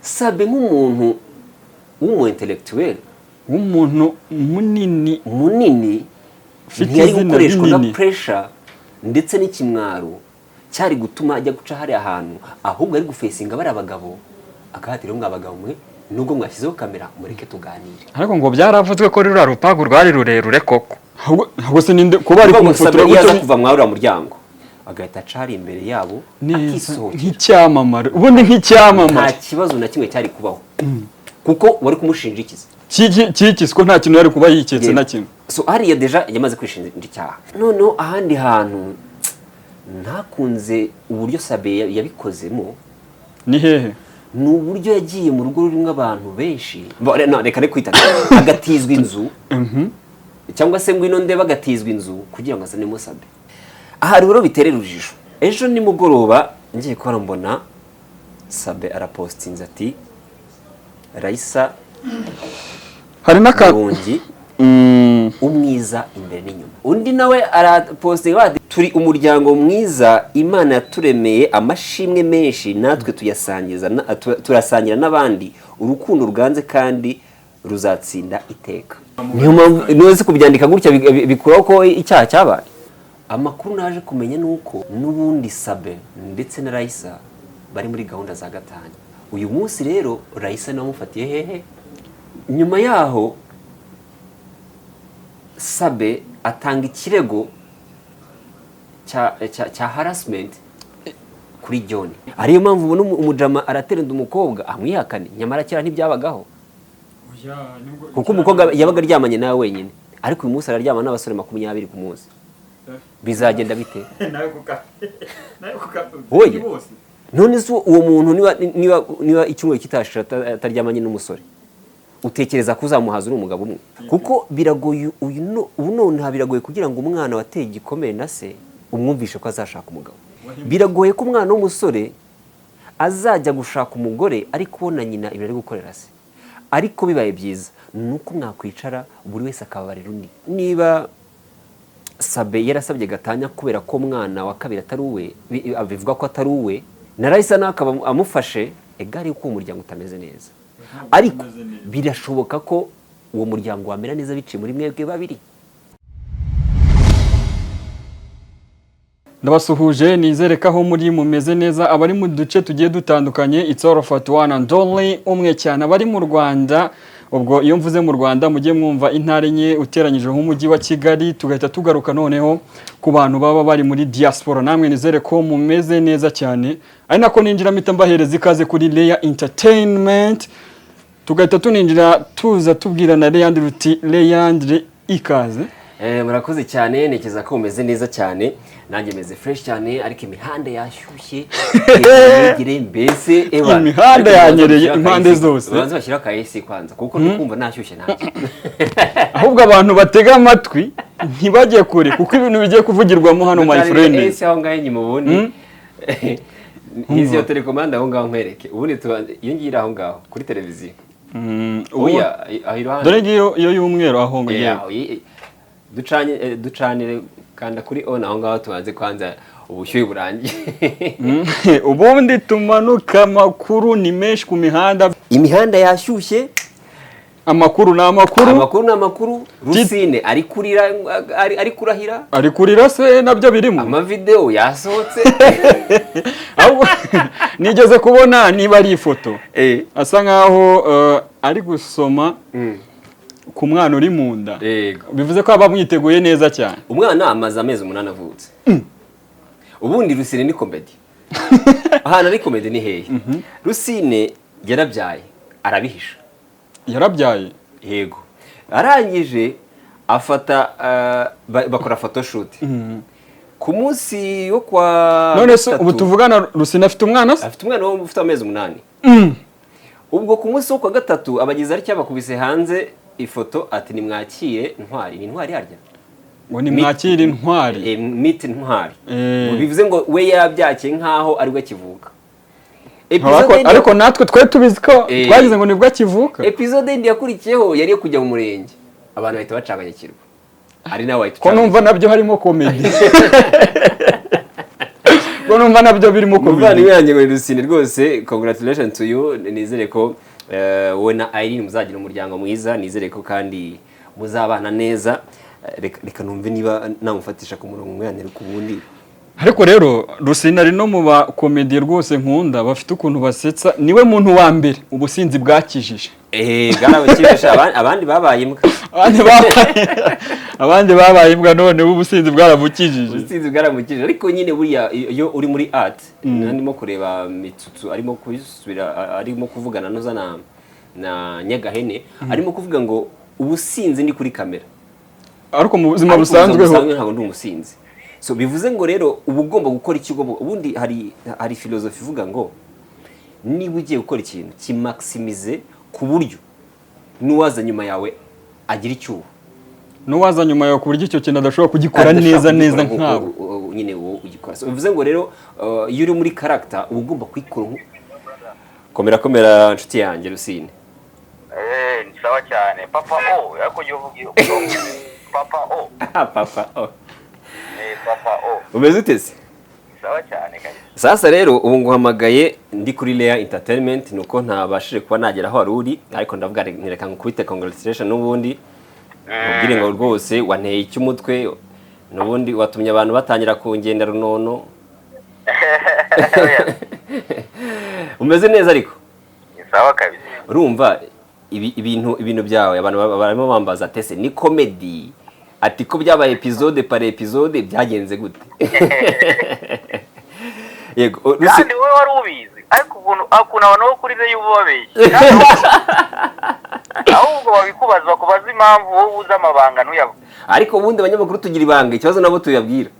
Sabe nk'umuntu w'umu intellectuel, umuntu munini ntiyari gukoreshwa na pressure ndetse n'ikimwaro cyari gutuma ajya guca hari ahantu, ahubwo ari gufesinga bari abagabo akahatira mwabagabo mwe nubwo mwashyizeho kamera mureke tuganire. Ariko ngo byaravuzwe ko rura rupagu rwari rurerure koko. Ahubwo se ninde kuba ari kumufotora gutyo kuva mwari muryango agahita acari imbere yabo akisohokera nk'icyamamare. Ubundi nk'icyamamare nta kibazo na kimwe cyari kubaho kuko wari kumushinja ikiza kiki ko nta kintu yari kuba yiketse na kimwe. So hariya deja yamaze kwishinja icyaha. Noneho ahandi hantu ntakunze uburyo Sabe yabikozemo ni hehe? Ni uburyo yagiye mu rugo rurimo abantu benshi, reka ne kwita agatizwa inzu cyangwa se ngwino ndeba agatizwa inzu kugira ngo azanemo Sabe. Aha rero biterera urujijo. Ejo nimugoroba ngiye kubara mbona Sabe arapostinze ati Raisa hari n'akarongi umwiza imbere n'inyuma. Undi nawe arapostinga ati turi umuryango mwiza Imana yaturemeye amashimwe menshi natwe turasangira n'abandi urukundo ruganze kandi ruzatsinda iteka. Niyo mpamvu noze kubyandika gutya bikuraho ko icyaha cyabaye. Amakuru naje kumenya nuko n'ubundi Sabe ndetse na Raisa bari muri gahunda za gatanya. Uyu munsi rero Raisa namufatiye hehe. Nyuma yaho Sabe atanga ikirego cya harassment kuri John. Ariyo mpamvu ubona umujama araterenda umukobwa amwihakane nyamara cyara ntibyabagaho. Kuko umukobwa yabaga aryamanye nawe wenyine, ariko uyu munsi araryama n'abasore 20 ku munsi. Bizagenda bite? Oye, none so uwo muntu niba icyumwe kitashira ataryamanye n'umusore, utekereza ko uzamuhaza uri umugabo umwe? Kuko biragoye ubu none biragoye kugira ngo umwana wateye igikomere na se umwumvishe ko azashaka umugabo. Biragoye ko umwana w'umusore azajya gushaka umugore ariko ubona nyina ibirari gukorera se. Ariko bibaye byiza nuko mwakwicara buri wese akabarira undi. Niba Sabe yarasabye gatanya kubera ko umwana wa kabiri atari uwe, abivuga ko atari uwe, na Raisa nakaba amufashe egari uko umuryango utameze neza. Ariko birashoboka ko uwo muryango wamera neza biciye muri mwebwe babiri. Ndabasuhuje nizereka aho muri mumeze neza, abari mu duce tugiye dutandukanye. It's all of one and only umwe cyane abari mu Rwanda. Ubwo iyo mvuze mu Rwanda mujye mwumva intare nye uteranyije nk'umujyi wa Kigali, tugahita tugaruka noneho ku bantu baba bari muri diaspora. Namwe nizere ko mumeze neza cyane, ari nako ninjira mpita mbahereza ikaze kuri Leya Entertainment. Tugahita tuninjira tuza tubwira na Leandre uti Leandre ikaze. Murakoze cyane, nekeza ko umeze neza cyane, nanjye meze fresh cyane, ariko imihanda yashyushye yegire mbese imihanda yanyereye impande zose. Banza bashyira ka AC kwanza kuko nukumva nashyushye nanjye. Ahubwo abantu batega amatwi ntibajye kure kuko ibintu bigiye kuvugirwamo hano my friend. AC aho ngaho nyuma ubundi Hizi telekomanda aho ngaho nkwereke. Ubundi iyo ngira aho ngaho kuri televiziyo. Oya ahiruhande. Dore ngiyo y'umweru aho ngaho. Ducanire kanda kuri on aho ngaho tubanze kwanza ubushyuhe burangiye. Ubundi tumanuka amakuru ni menshi ku mihanda. Imihanda yashyushye. Amakuru n'amakuru. Rusine ari kurahira. Ari kurira se nabyo birimo. Amavideo yasohotse. Nigeze kubona niba ari ifoto. Asa nkaho ari gusoma ku mwana uri mu nda. Bivuze ko aba mwiteguye neza cyane. Umwana amaze amezi 8 avutse. Ubundi Rusine ni comedy. Ahana ari comedy ni hehe? Rusine yarabyaye arabihisha. Yarabyaye? Yego. Arangije afata bakora photoshoot. Ku munsi wo kwa none se ubu tuvugana Rusine afite umwana se? Afite umwana ufite amezi 8. Ubwo ku munsi wo kwa gatatu abagize ari cyabakubise hanze ifoto ati ni mwakire Ntwari. Ni Ntwari harya? Ngo ni mwakire Ntwari. Meet Ntwari. Bivuze ngo we yabyakiye nkaho ari bwo kivuka. Ariko natwe twe tubizi ko twagize ngo nibwo kivuka. Episode ndi yakurikiyeho yari kujya mu murenge. Abantu bahita bacanganyikirwa. Ari nawe wahita. Ko numva nabyo harimo comedy. ngo numva nabyo birimo umuvandimwe yanjye ngo Rusine rwose congratulations to you, nizere ko wowe na Irene muzagira umuryango mwiza, nizere ko kandi muzabana neza. Reka numve niba namufatisha ku murongo umwanire ku bundi. Ariko rero Rusine ari no mu bakomediye rwose nkunda, bafite ukuntu basetsa, niwe muntu wa mbere ubusinzi bwakijije. Bwarabukijije, abandi babaye imbwa. Abandi babaye imbwa, none ubusinzi bwarabukijije. Ubusinzi bwaramukijije, ariko nyine buriya iyo uri muri art, ndimo kureba Mitsutsu arimo kuyisubira, arimo kuvugana noza na Nyagahene, arimo kuvuga ngo ubusinzi ndi kuri kamera. Ariko mu buzima busanzweho ntabwo ndi umusinzi. So bivuze ngo rero uba ugomba gukora ikigo, ubundi hari philosophy ivuga ngo niba ugiye gukora ikintu kimaximize ku buryo n'uwaza nyuma yawe agira icyuho, n'uwaza nyuma yawe ku buryo icyo kintu adashobora kugikora neza nkawe nyine wowe ugikora. So bivuze ngo rero iyo uri muri character uba ugomba kwikora. Komera nshuti yanjye Rusine. Ni sawa cyane papa yako uvuga papa papa papa umeze utese? sawa cyane kabisa. Sasa rero ubu nguhamagaye ndi kuri Layer Entertainment, nuko ntabashije kuba nagera aho aruri, ariko ndavuga nireka nkubite congratulations n'ubundi ubwire ngo rwose wanteye icy'umutwe, n'ubundi watumye abantu batangira kungenda runono. Umeze neza ariko? Sawa kabisa. Urumva ibintu byawe abantu barimo bambaza tese ni comedy, ati ko byabaye episode par episode byagenze gute? Yego kandi wowe wari ubizi, ariko ukuntu abantu bo kuri Reyo babeshye ahubwo babikubaza bakubaza impamvu wowe uzi amabanga ntuyavuga. Ariko ubundi abanyamakuru tugira ibanga, ikibazo nabo tuyabwira.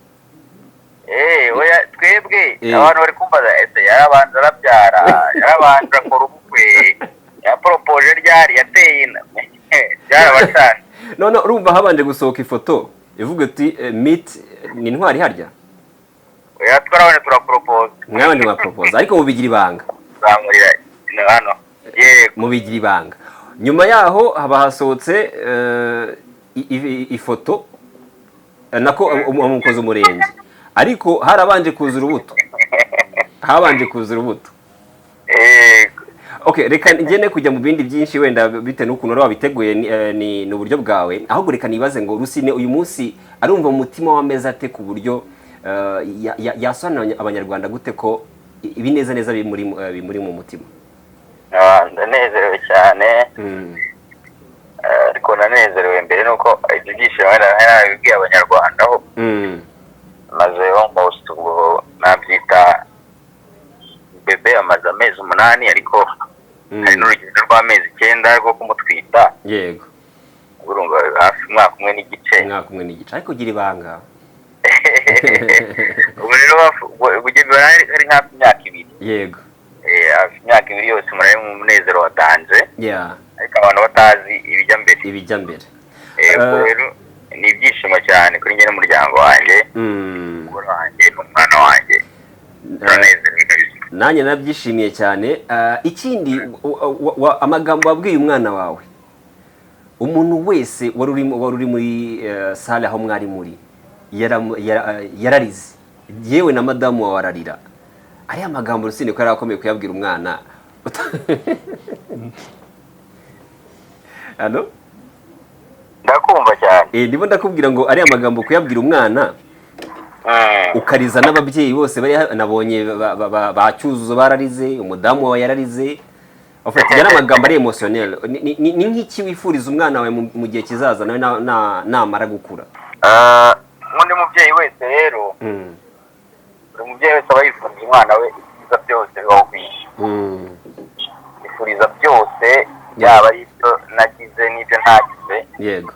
Oya twebwe abantu bari kumbaza ese yarabanza arabyara, yarabanza akora ubukwe, yaporopoje ryari, yateye ina byarabashana. None urumva habanje gusohoka ifoto ivuga ati meet ni intwari harya. Oya twarabone turapropose. Mwabandi bapropose ariko mubigira ibanga. Zamurira hano. Yego mubigira ibanga. Nyuma yaho haba hasohotse ifoto nako umukozi umurenge, ariko harabanje kuza urubuto. Okay, reka ngene kujya mu bindi byinshi wenda bite n'ukuntu rero wabiteguye ni uburyo bwawe. Ahubwo reka nibaze ngo Rusine uyu munsi arumva mu mutima w'ameza ate ku buryo yasobanurira abanyarwanda gute ko ibineza neza bimuri mu mutima? Ndanezerewe cyane. Ariko nanezerewe mbere nuko ibyishimo narabibwiye abanyarwanda aho maze almost ubwo nabyita bebe amaze amezi 8, ariko hari n'urugendo rw'amezi 9 rwo kumutwita. Yego urumva hafi umwaka umwe n'igice. Ariko gira ibanga. Ubu rero bugeze ari hafi imyaka 2. Yego hafi imyaka 2 yose muraye mu munezero watanje. Ariko abantu batazi ibijya mbere. Rero ni ibyishimo cyane kuri njye n'umuryango wanjye, umugore wanjye n'umwana wanjye. Nanjye nabyishimiye cyane. Ikindi amagambo wabwiye umwana wawe, umuntu wese wari uri muri sale aho mwari muri yararize, yewe na madamu wawe ararira. Ari amagambo Rusine ko yarakomeye kuyabwira umwana. Hano ndakumva cyane. Ndimo ndakubwira ngo ari amagambo kuyabwira umwana ukariza n'ababyeyi bose bari nabonye bacyuzuzo bararize, umudamu wawe yararize. Ofite yana amagambo ari emotionnel. Ni nk'iki wifuriza umwana wawe mu gihe kizaza nawe namara gukura? Undi mubyeyi wese rero buri mubyeyi wese aba yifuriza umwana we ibyiza byose bibaho. Yifuriza byose, yaba ari ibyo nagize n'ibyo ntagize. Yego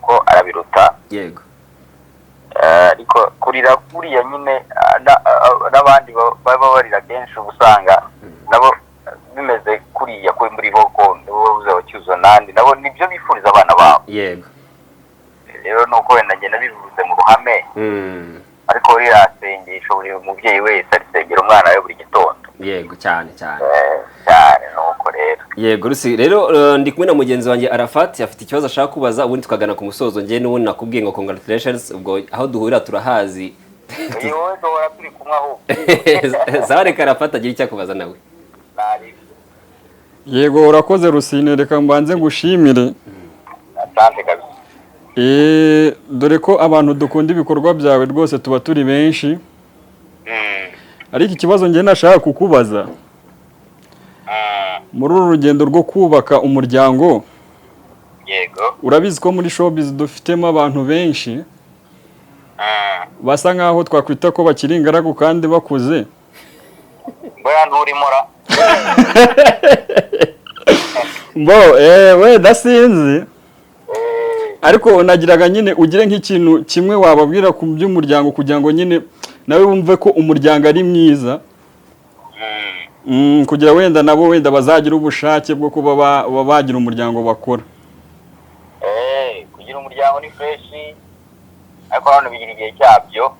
ko arabiruta. Yego ariko kurira kuriya nyine n'abandi baba barira kenshi usanga nabo bimeze kuriya ko muri boko nibo uzabacyuza nandi nabo nibyo bifuriza abana babo. Yego rero nuko wenda ngenda bivuze mu ruhame. Ariko rirasengesho buri mubyeyi wese arisengera umwana we buri gitondo. Yego cyane nuko rero. Yego Rusi rero ndi kumwe na mugenzi wanjye Arafat, afite ikibazo ashaka kubaza, ubundi tukagana ku musozo. Ngiye n'ubundi nakubwiye ngo congratulations, ubwo aho duhurira turahazi wowe duhora turi kumwe ahubwo. sawa reka arafata agira icyo akubaza nawe. Yego urakoze Rusine, reka mbanze ngushimire. Asante kabisa. Dore ko abantu dukunda ibikorwa byawe rwose tuba turi benshi, ariko ikibazo njye nashaka kukubaza, muri uru rugendo rwo kubaka umuryango, yego, urabizi ko muri showbiz dufitemo abantu benshi basa nkaho twakwita ko bakiri ingaragu kandi bakuze. Bwa nturimo ra. Wenda sinzi, ariko nagiraga nyine ugire nk'ikintu kimwe wababwira ku by'umuryango kugira ngo nyine nawe wumve ko umuryango ari mwiza, kugira wenda nabo wenda bazagira ubushake bwo kuba bagira umuryango bakora. Kugira umuryango ni fresh, ariko hano bigira igihe cyabyo.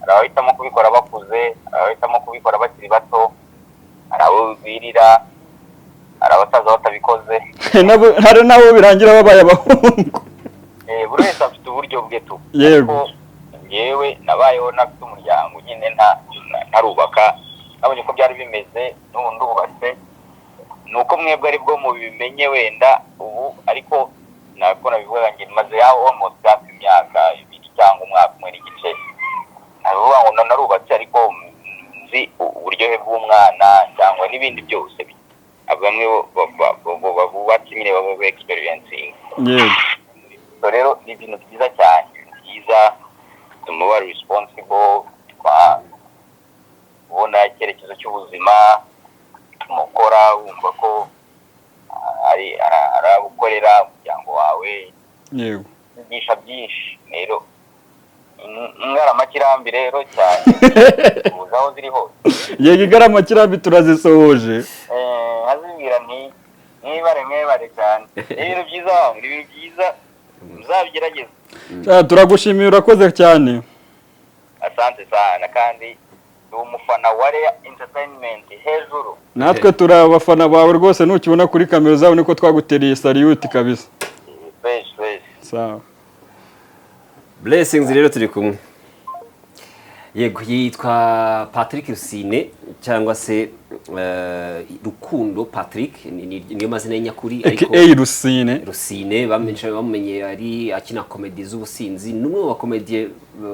Hari abahitamo kubikora bakuze, hari abahitamo kubikora bakiri bato, hari abo birira, hari abasaza batabikoze, hari nabo birangira babaye abahungu. Buri wese afite uburyo bwe tu. Yego. Yewe nabayeho nafite umuryango nyine ntarubaka, nabonye ko byari bimeze, n'ubu ndubatse. Nuko mwebwe ari bwo mubimenye wenda ubu, ariko nako nabivuga ngiye maze yaho almost imyaka 2 cyangwa umwaka umwe n'igice. Navuga ngo narubatse, ariko nzi uburyohe bw'umwana cyangwa n'ibindi byose. Bamwe babubatse nyine baba experiencing. Yego. So rero ni ibintu byiza cyane, byiza, tumuba responsible, ubona icyerekezo cy'ubuzima, mukora wumva ko ari arabukorera umuryango wawe. Yego. Bigisha byinshi rero, ingaramakirambi rero cyane uzaho ziri hose. Yego, ingaramakirambi turazisohoje. Azibwira nti mwibare cyane. Ibintu byiza wangu, ibintu byiza muzabigerageza. Turagushimiye, urakoze cyane. Asante sana, kandi umufana wa Rare Entertainment hejuru. Natwe turi abafana bawe rwose, nukibona kuri kamera zawe niko twagutereye salute kabisa. Fresh. Sawa. Blessings rero turi kumwe. Yego, yitwa Patrick Rusine cyangwa se Rukundo Patrick, niyo mazina y'nyakuri, ariko Rusine bamenye ari akina comedy z'ubusinzi. Numwe wa comedy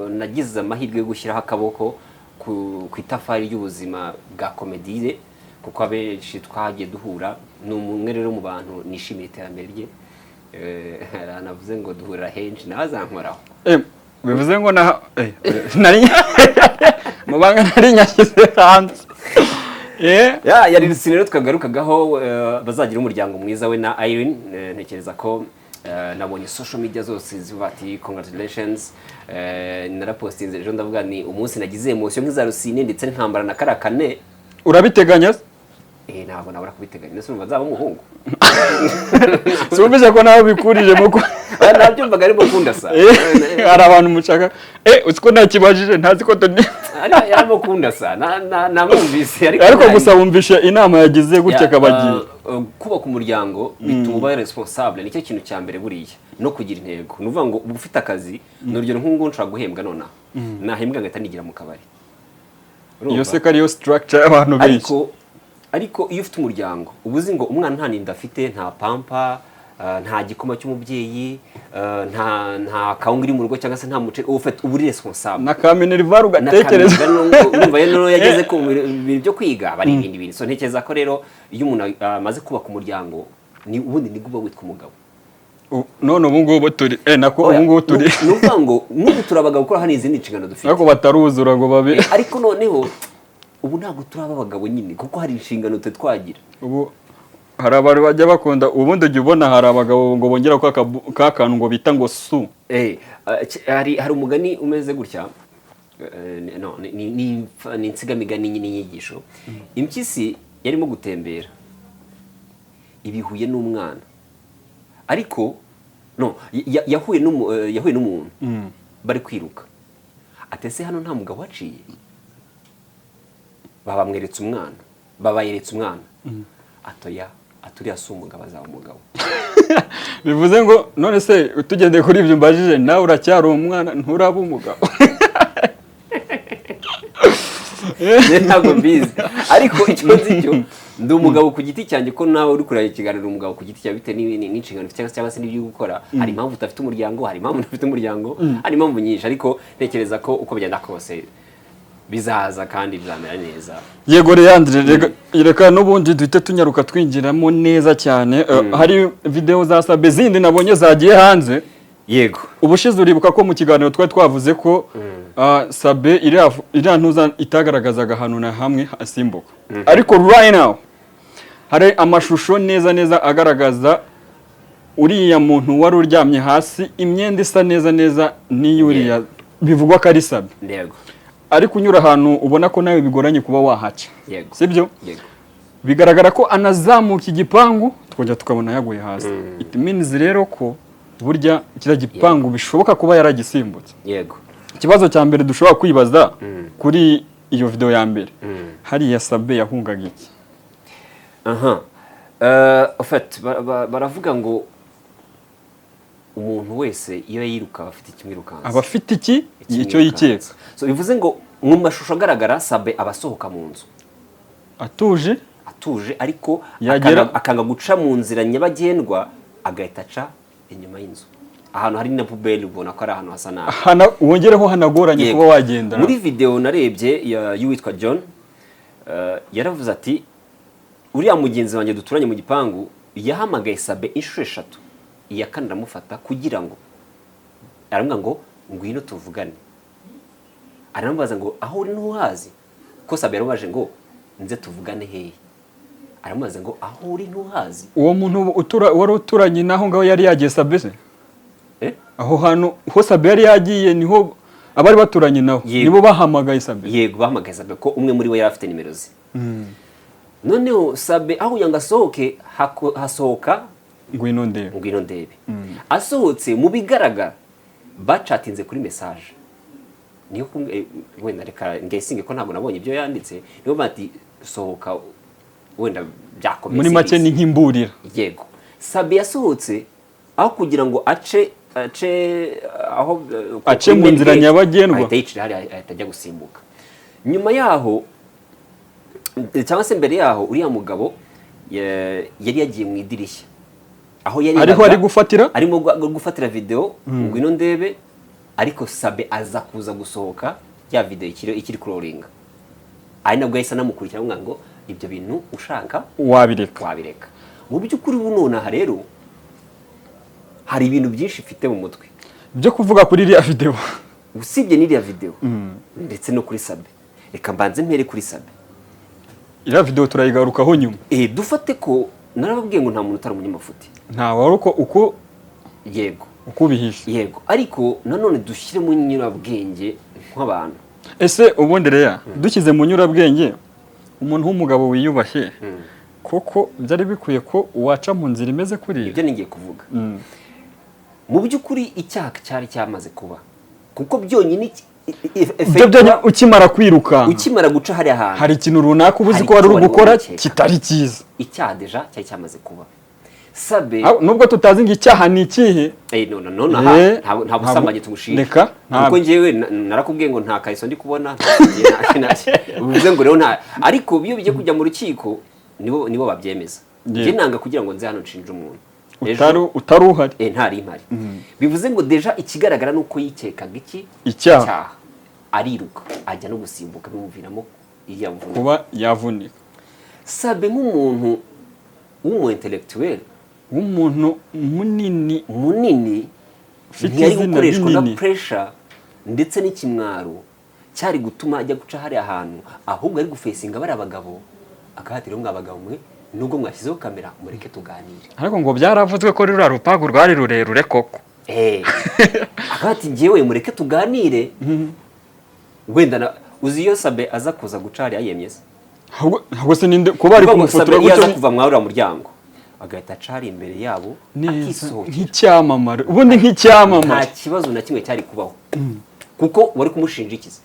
nagize amahirwe yo gushyiraho akaboko ku itafari y'ubuzima bwa comedy, kuko abenshi twagiye duhura. Numwe rero mu bantu nishimira iterambere rye. Navuze ngo duhurira henshi nazankoraho. Bivuze ngo nari mubanga nari nyashyize hanze. Yari Rusine rero twagarukagaho, bazagira umuryango mwiza we na Irene. Ntekereza ko nabonye social media zose zivuga ati congratulations. Narapostinze ejo ndavuga ni umunsi nagize emotion nk'iza Rusine ndetse ntambara na karakane. Urabiteganya? Ntabwo nabura kubiteganya, nese umva zaba umuhungu. Sumvise ko nawe bikurije muko. Nabyumvaga ari mukunda sa. Hari abantu mushaka. Utsiko nakibajije ntazi ko toni. Ari mukunda sa. Namwumvise ariko gusa wumvisha inama yagize gutya kabagiye. Kuba ku muryango bituba responsable nicyo kintu cya mbere buriya, no kugira intego. Nuvuga ngo ufite akazi, n'urugero nk'ungu nshaka guhembwa nona. Nahembwa ngahita nigira mu kabari. Iyo se kariyo structure y'abantu benshi. Ariko iyo ufite umuryango, ubuzi ngo umwana nta ninda afite, nta pampa, nta gikoma cy'umubyeyi, nta kawunga iri mu rugo cyangwa se nta muceri, ufite uburi responsable. Na kaminerivare ugatekereza. Urumva rero yageze ko ibintu byo kwiga bari ibindi bintu. So ntekereza ko rero iyo umuntu amaze kubaka umuryango, ni ubundi ni guba witwa umugabo. None ubu ngubu turi nako ubu ngubu turi. Nuvuga ngo n'ubu turabaga gukora hano izindi nshingano dufite. Ariko bataruzura ngo babe. Ariko noneho ubu ntabwo turaba abagabo nyine, kuko hari inshingano twagira. Ubu hari abantu bajya bakunda, ubundi ujya ubona hari abagabo ngo bongera ko kakantu ngo bita ngo su. Hari umugani umeze gutya, ni insigamigani nyine y'inyigisho. Impyisi yarimo gutembera ibihuye n'umwana, ariko yahuye n'umuntu bari kwiruka. Atese hano nta mugabo waciye, babamweretse umwana, babayeretse umwana. Atoya aturiya si umugabo, azaba umugabo. Bivuze ngo none se tugendeye kuri ibyo mbajije, nawe uracyari umwana nturaba umugabo. ntabwo mbizi ariko icyo nzi cyo ndi umugabo ku giti cyanjye ko nawe uri kureba ikiganiro umugabo ku giti cyawe bitewe n'inshingano cyangwa se n'ibyo gukora hari impamvu udafite umuryango hari impamvu udafite umuryango hari impamvu nyinshi ariko ntekereza ko uko byagenda kose bizaza kandi bizamera neza. Yego Leandre, reka n'ubundi duhite tunyaruka twinjiramo neza cyane. Hari video za Sabe zindi nabonye zagiye hanze. Yego, ubushize uribuka ko mu kiganiro twari twavuze ko Sabe iriya ntuza itagaragazaga ahantu na hamwe asimbuka, ariko right now hari amashusho neza agaragaza uriya muntu wari uryamye hasi, imyenda isa neza n'iyuriya bivugwa ko ari Sabe. yego, ariko unyura ahantu ubona ko nawe bigoranye kuba wahaca, yego, sibyo? yego, Bigaragara ko anazamuka igipangu twongera tukabona yaguye hasi. It means rero ko burya kira gipangu bishoboka kuba yaragisimbutse. yego. Ikibazo cya mbere dushobora kwibaza kuri iyo video ya mbere, hariya Sabe yahungaga iki? En fait baravuga ngo umuntu wese iyo yiruka afite ikimwirukansa, Aba afite iki icyo yikeka. So bivuze ngo mu mashusho agaragara Sabe abasohoka mu nzu atuje ariko akanga guca mu nzira nyabagendwa, agahita aca inyuma y'inzu ahantu hari na pubeli, ubona ko ari ahantu hasa nabi, wongereho hanagoranye kuba wagenda. Muri video narebye y'uwitwa John yaravuze ati uriya mugenzi wanjye duturanye mu gipangu yahamagaye Sabe inshuro 3, iya kane aramufata kugira ngo aramubwira ngo ngwino tuvugane, aramubaza ngo aho uri ntuhazi, ko Sabe yaramubaje ngo nze tuvugane hehe, aramubaza ngo aho uri ntuhazi. Uwo muntu wari uturanye naho ngaho yari yagiye Sabe se? Aho hantu ho Sabe yari yagiye niho abari baturanye naho nibo bahamagaye Sabe? Yego, bahamagaye Sabe ko umwe muri bo yari afite nimero ze. Noneho Sabe aho yanga asohoke hasohoka ngwino ndebe. Asohotse mu bigaragara bacatinze kuri message, niyo wenda reka ngesinge ko ntabwo nabonye ibyo yanditse, niyo bati sohoka wenda byakomeye. Muri make ni nk'imburira. Yego, Sabe yasohotse aho kugira ngo ace mu nzira nyabagendwa, ahita yicira hari ahita ajya gusimbuka. Nyuma yaho cyangwa se mbere yaho uriya mugabo yari yagiye mu idirishya aho yari arimo gufatira video ngwino ndebe, ariko Sabe aza kuza gusohoka ya video ikiri crawlinga, ari nabwo yahise anamukurikira avuga ngo ibyo bintu ushaka wabireka. Mu by'ukuri bunona rero hari ibintu byinshi mfite mu mutwe byo kuvuga kuri iriya video, usibye n'iriya video ndetse no kuri Sabe. Reka mbanze mpere kuri Sabe. Iriya video turayigarukaho nyuma. Dufate ko narababwiye ngo nta muntu utari umunyamafuti, nta wari uko yego uko bihishe, yego, ariko nanone dushyire mu nyurabwenge nk'abantu. Ese ubundi rero dukize mu nyurabwenge umuntu w'umugabo wiyubashye koko byari bikwiye ko waca mu nzira imeze kuri ibyo ningiye kuvuga. Mu by'ukuri icyaha cyari cyamaze kuba, kuko byonyine ukimara kwiruka, ukimara guca hari ahantu hari ikintu runaka ubuzi ko wari uri gukora kitari cyiza, icyaha deja cyari cyamaze kuba. Sabe nubwo tutazi ngo icyaha ni ikihe, nta busambanyi tumushinja, kuko njyewe narakubwiye ngo nta kayiso ndi kubona, uvuze ngo rero nta, ariko iyo bijye kujya mu rukiko nibo babyemeza. Njye nanga kugira ngo nze hano nshinje umuntu utari uhari, ntari impari. Bivuze ngo deja ikigaragara nuko yikekaga icyaha, ariruka ajya no gusimbuka bimuviramo kuba yavunika. Sabe nk'umuntu w'umu intellectuel, w'umuntu munini ntiyari gukoreshwa na pressure ndetse n'ikimwaro cyari gutuma ajya guca hari ahantu, ahubwo ari gufesinga bari abagabo, akahatira mwa bagabo mwe nubwo mwashyizeho kamera mureke tuganire. Ariko ngo byaravuzwe ko rura rupagu rwari rurerure koko. Akati ngewe mureke tuganire, wenda uzi iyo Sabe aza kuza guca hari ayemyeza, ahubwo se ninde kuba ari kumufotora gutyo yaza kuva mwari muryango agahita acari imbere yabo akisohokera nk'icyamamare, ubundi nk'icyamamare, nta kibazo na kimwe cyari kubaho, kuko wari kumushinja ikizi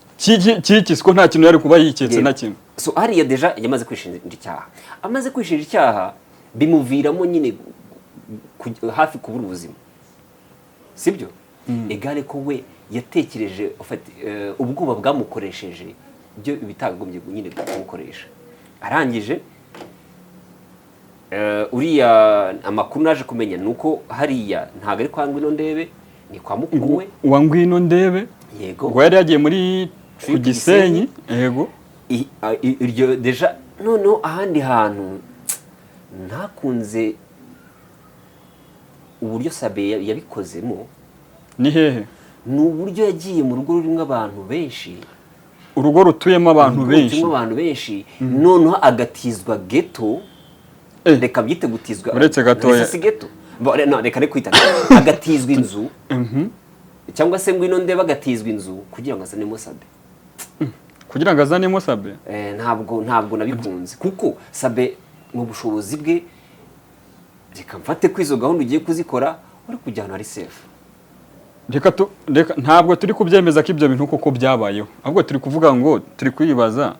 cy'ikisi ko nta kintu yari kuba yiketse na kimwe. So hariya deja yamaze kwishinja icyaha, amaze kwishinja icyaha bimuviramo nyine hafi kubura ubuzima, sibyo? Egare ko we yatekereje ubwoba bwamukoresheje byo bitagombye nyine gukoresha. Arangije uriya amakuru naje kumenya nuko hariya ntago ari kwa Ngwino Ndebe, ni kwa mukuru we wa Ngwino Ndebe. Yego, ubwo yari yagiye muri ku Gisenyi. Yego, iryo deja noneho ahandi hantu ntakunze uburyo Sabe yabikozemo. ni hehe? Ni uburyo yagiye mu rugo rurimo abantu benshi, urugo rutuyemo abantu benshi, noneho agatizwa ghetto. Reka byite gutizwa, uretse gatoya si ghetto, no reka kwita agatizwa inzu cyangwa se Ngwino Ndebe agatizwa inzu kugira ngo azanemo Sabe. kugira ngo azanemo Sabe. Ntabwo nabikunze kuko Sabe mu bushobozi bwe, reka mfate kwizo gahunda ugiye kuzikora uri kujyana ari safe. Reka ntabwo turi kubyemeza ko ibyo bintu koko byabayeho, ahubwo turi kuvuga ngo turi kwibaza,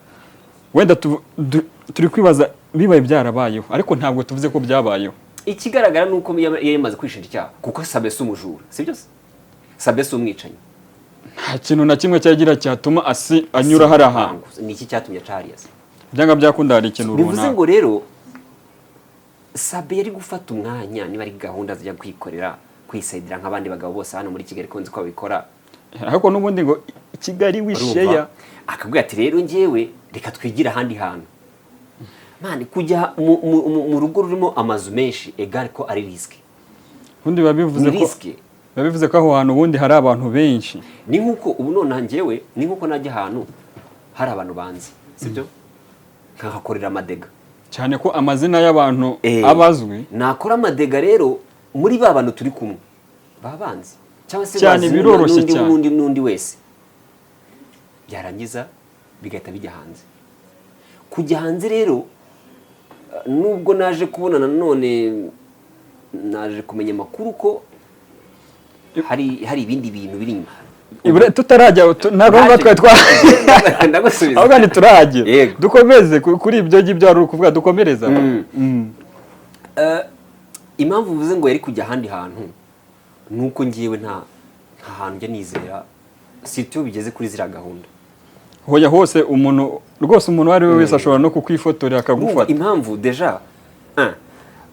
wenda turi kwibaza bibaye byarabayeho, ariko ntabwo tuvuze ko byabayeho. Ikigaragara nuko yamaze kwishinja icyaha kuko Sabe si umujura, sibyo se? Sabe si umwicanyi. Nta kintu na kimwe cyagira cyatuma anyura hari ahantu. Ni iki cyatumye acariya se? Byanga byakunda hari ikintu runaka. Bivuze ngo rero Sabe yari gufata umwanya, niba ari gahunda zijya kwikorera kwisayidira nk'abandi bagabo bose hano muri Kigali konzi ko babikora. Ariko n'ubundi ngo Kigali wisheya akabwira ati rero njyewe reka twigira ahandi hantu. Mani kujya mu rugo rurimo amazu menshi egare ko ari risk. Ubundi babivuze ko aho hantu ubundi hari abantu benshi. Ni nkuko ubu none njyewe ni nkuko najya ahantu hari abantu banzi, sibyo? Nkahakorera amadega. Cyane ko amazina y'abantu abazwi. Nakora amadega rero muri ba bantu turi kumwe babanzi cyangwa se cyane biroroshye cyane n'undi wese, byarangiza bigahita bijya hanze. Kujya hanze rero nubwo naje kubona none naje kumenya makuru ko hari ibindi bintu biri inyuma. Ibure tutarajya ntabwo twa ndagusubiza ahubwo ntiturajye dukomeze kuri ibyo ngibyo ari ukuvuga dukomereza. Impamvu uvuze ngo yari kujya ahandi hantu nuko ngiyewe nta hantu njya nizera sityo bigeze kuri zira gahunda. Hoya hose umuntu rwose umuntu wari wese ashobora no kukwifotorera akagufata. Impamvu deja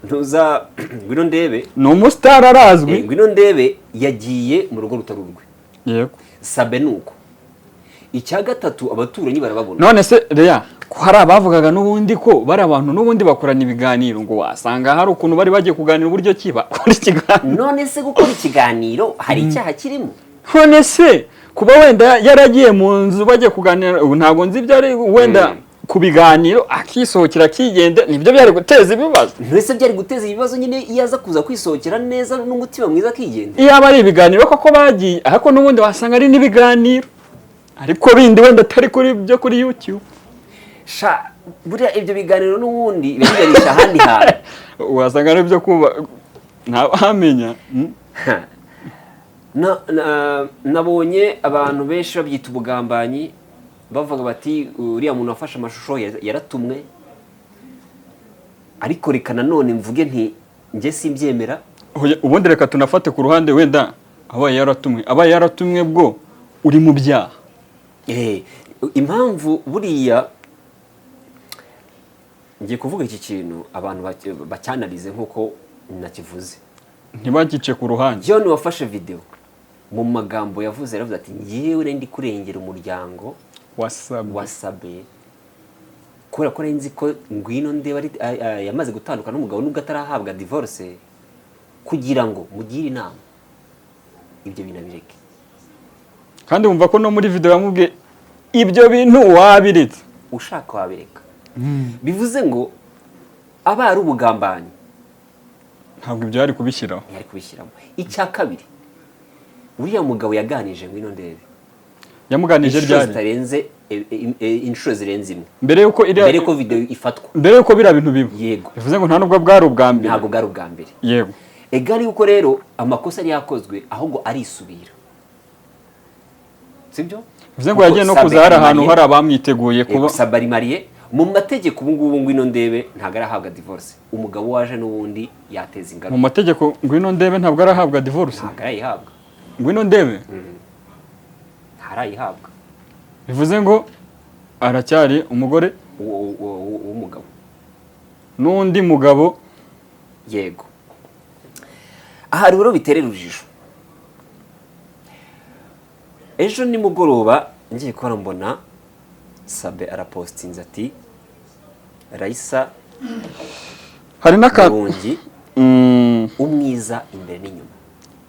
ntuza Ngwino Ndebe ni umustar arazwi. Ngwino Ndebe yagiye mu rugo rutarurwe. Yego, Sabe nuko. Icya gatatu abaturanyi barababona. None se Leya ko hari abavugaga n'ubundi ko bari abantu n'ubundi bakorana ibiganiro ngo wasanga hari ukuntu bari bagiye kuganira uburyo kiba kuri ikiganiro. None se gukora ikiganiro hari icyaha kirimo? None se kuba wenda yaragiye mu nzu bagiye kuganira ntabwo nzi ibyo ari wenda ku biganiro akisohokera kigende nibyo byari guteza ibibazo. Ntese byari guteza ibibazo nyine iyaza kuza kwisohokera neza n'umutima mwiza kigende. Iyo aba ari ibiganiro koko bagiye ariko n'ubundi wasanga ari n'ibiganiro ariko bindi wenda atari kuri byo kuri YouTube. Buriya ibyo biganiro n'ubundi biganisha ahandi hantu. Wasanga ari byo kuba ntabamenya. Nabonye abantu benshi babyita ubugambanyi bavuga bati uriya muntu wafashe amashusho yaratumwe, ariko reka nanone mvuge nti njye simbyemera. Ubundi reka tunafate ku ruhande wenda abaye yaratumwe bwo uri mu byaha. Impamvu buriya ngiye kuvuga iki kintu abantu bacyanalize nkuko nakivuze ntibagice ku ruhande. John wafashe video mu magambo yavuze yaravuze ati ngiyewe ndi kurengera umuryango wa Sabe kubera ko nzi ko Ngwino Ndebe yamaze gutandukana n'umugabo nubwo atarahabwa divorce, kugira ngo mugire inama ibyo binabireke. Kandi wumva ko no muri video yamubwiye ibyo bintu wabiretse ushaka wabireka. Bivuze ngo aba ari ubugambanyi ntabwo ibyo yari kubishyiraho. Yari kubishyiramo. Icya kabiri uriya mugabo yaganije Ngwino Ndebe. Yamuganije ryari? Tarenze inshuro zirenze imwe. Mbere yuko video ifatwa. Mbere yuko bira bintu biba. Yego. Bivuze ngo nta nubwo bwari ubwa mbere. Ntabwo bwari ubwa mbere. Yego. Egari yuko rero amakosa ari yakozwe ahubwo arisubira. Sibyo? Bivuze ngo yagiye no kuza hari ahantu hari abamwiteguye kuba Sabari Marie mu mategeko ubu ngubu Ngwino Ndebe ntabwo arahabwa divorce. Umugabo waje n'ubundi yateza ingaruka. Mu mategeko Ngwino Ndebe ntabwo arahabwa divorce. Ntabwo arayihabwa. Ngwino Ndebe ntarayihabwa. Bivuze ngo aracyari umugore w'umugabo n'undi mugabo. yego. aha rero biterera urujijo. ejo nimugoroba ngiye kubona mbona Sabe arapostinze ati Raissa hari n'akantu Murungi umwiza imbere n'inyuma.